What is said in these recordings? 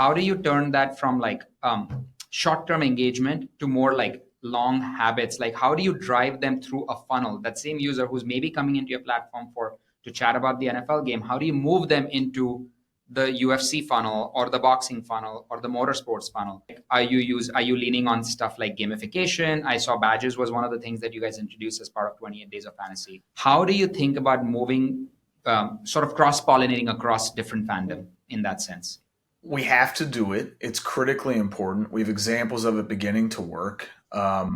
how do you turn that from like short-term engagement to more like long habits? Like how do you drive them through a funnel? That same user who's maybe coming into your platform for to chat about the NFL game, how do you move them into the UFC funnel or the boxing funnel or the motorsports funnel? Are you leaning on stuff like gamification? I saw badges was one of the things that you guys introduced as part of 28 Days of Fantasy. How do you think about moving sort of cross-pollinating across different fandom in that sense? We have to do it. It's critically important. We have examples of it beginning to work. I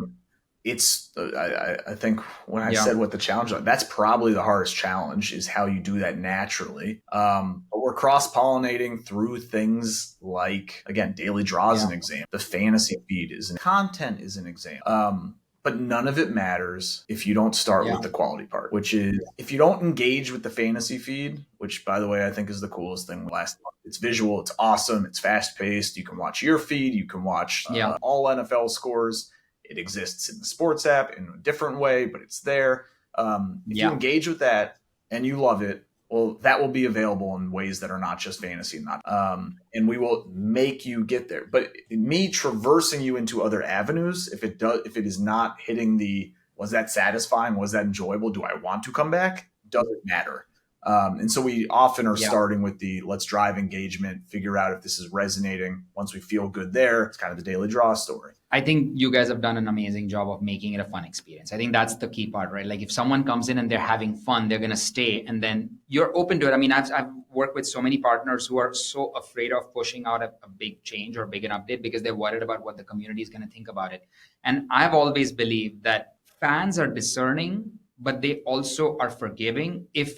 think when I said what the challenge was, that's probably the hardest challenge is how you do that naturally. But we're cross-pollinating through things like, again, daily draws an example. The fantasy feed content is an example. But none of it matters if you don't start with the quality part, which is if you don't engage with the fantasy feed, which, by the way, I think is the coolest thing last month. It's visual. It's awesome. It's fast-paced. You can watch your feed. You can watch all NFL scores. It exists in the sports app in a different way, but it's there. If you engage with that and you love it, well, that will be available in ways that are not just fantasy, and we will make you get there. But me traversing you into other avenues, if it is not hitting was that satisfying? Was that enjoyable? Do I want to come back? Doesn't matter. And so we often are starting with let's drive engagement, figure out if this is resonating. Once we feel good there, it's kind of the daily draw story. I think you guys have done an amazing job of making it a fun experience. I think that's the key part, right? Like if someone comes in and they're having fun, they're going to stay and then you're open to it. I mean, I've worked with so many partners who are so afraid of pushing out a big change or big an update because they're worried about what the community is going to think about it. And I've always believed that fans are discerning, but they also are forgiving if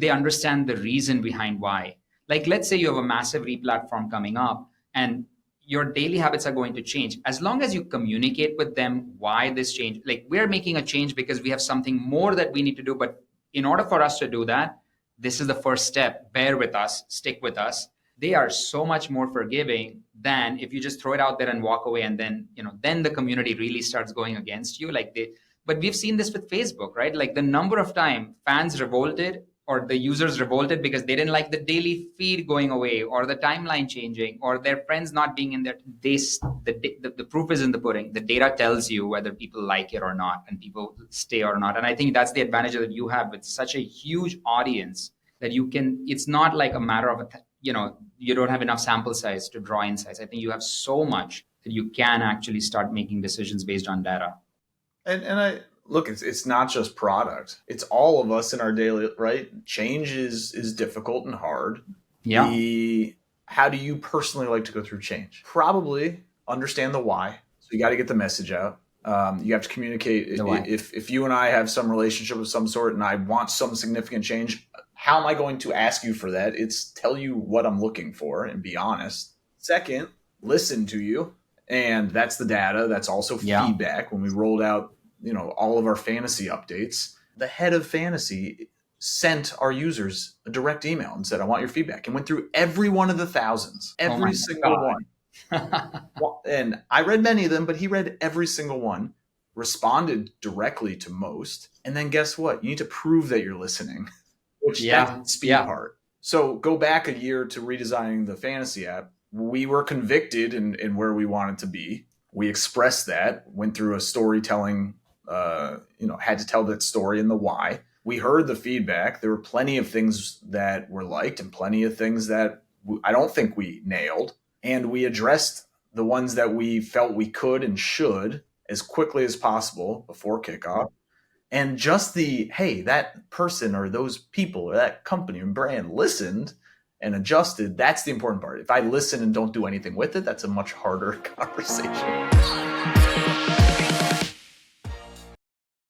they understand the reason behind why. Like, let's say you have a massive replatform coming up and your daily habits are going to change. As long as you communicate with them why this change, like we're making a change because we have something more that we need to do. But in order for us to do that, this is the first step. Bear with us, stick with us. They are so much more forgiving than if you just throw it out there and walk away. And then, then the community really starts going against you. But we've seen this with Facebook, right? Like the number of time fans revolted or the users revolted because they didn't like the daily feed going away or the timeline changing or their friends not being in there. The proof is in the pudding. The data tells you whether people like it or not and people stay or not. And I think that's the advantage that you have with such a huge audience that it's not like a matter of, you don't have enough sample size to draw insights. I think you have so much that you can actually start making decisions based on data. And look, it's not just product. It's all of us in our daily, right? Change is difficult and hard. Yeah. How do you personally like to go through change? Probably understand the why. So you got to get the message out. You have to communicate. If you and I have some relationship of some sort and I want some significant change, how am I going to ask you for that? It's tell you what I'm looking for and be honest. Second, listen to you. And that's the data. That's also feedback. When we rolled out, all of our fantasy updates, the head of fantasy sent our users a direct email and said, I want your feedback, and went through every one of the thousands, every single one. And I read many of them, but he read every single one, responded directly to most. And then guess what? You need to prove that you're listening, which that's the speed part. So go back a year to redesigning the fantasy app. We were convicted in where we wanted to be. We expressed that, went through a storytelling, had to tell that story and the why. We heard the feedback. There were plenty of things that were liked and plenty of things that I don't think we nailed. And we addressed the ones that we felt we could and should as quickly as possible before kickoff. And just hey, that person or those people or that company and brand listened and adjusted. That's the important part. If I listen and don't do anything with it, that's a much harder conversation.